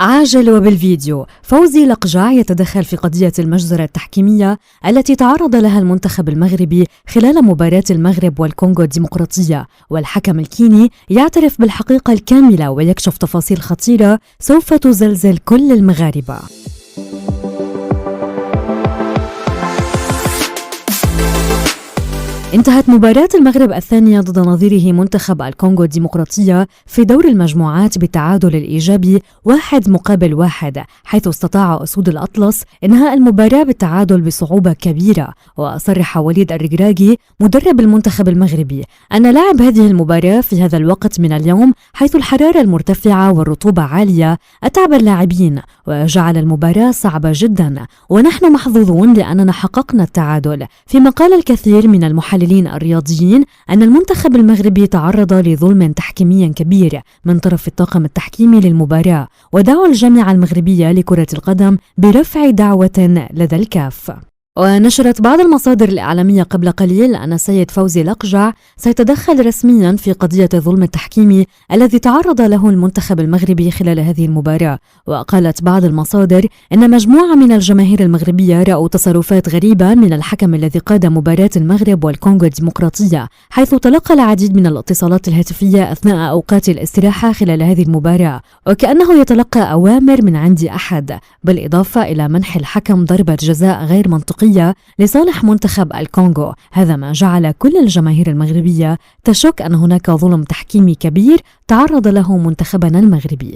عاجل وبالفيديو. فوزي لقجع يتدخل في قضية المجزرة التحكيمية التي تعرض لها المنتخب المغربي خلال مباراة المغرب والكونغو الديمقراطية، والحكم الكيني يعترف بالحقيقة الكاملة ويكشف تفاصيل خطيرة سوف تزلزل كل المغاربة. انتهت مباراة المغرب الثانية ضد نظيره منتخب الكونغو الديمقراطية في دور المجموعات بالتعادل الإيجابي 1-1، حيث استطاع أسود الأطلس إنهاء المباراة بالتعادل بصعوبة كبيرة. وصرح وليد الركراكي مدرب المنتخب المغربي أن لعب هذه المباراة في هذا الوقت من اليوم حيث الحرارة المرتفعة والرطوبة عالية أتعب اللاعبين وجعل المباراة صعبة جدا، ونحن محظوظون لأننا حققنا التعادل. فيما قال الكثير من المحللين الرياضيين أن المنتخب المغربي تعرض لظلم تحكيمي كبير من طرف الطاقم التحكيمي للمباراة، ودعوا الجامعة المغربية لكرة القدم برفع دعوة لدى الكاف. ونشرت بعض المصادر الإعلامية قبل قليل أن السيد فوزي لقجع سيتدخل رسميا في قضية الظلم التحكيمي الذي تعرض له المنتخب المغربي خلال هذه المباراة. وقالت بعض المصادر أن مجموعة من الجماهير المغربية رأوا تصرفات غريبة من الحكم الذي قاد مباراة المغرب والكونغو الديمقراطية، حيث تلقى العديد من الاتصالات الهاتفية أثناء أوقات الاستراحة خلال هذه المباراة وكأنه يتلقى أوامر من عند أحد، بالإضافة إلى منح الحكم ضربة جزاء غير منطقية لصالح منتخب الكونغو. هذا ما جعل كل الجماهير المغربية تشك أن هناك ظلم تحكيمي كبير تعرض له منتخبنا المغربي.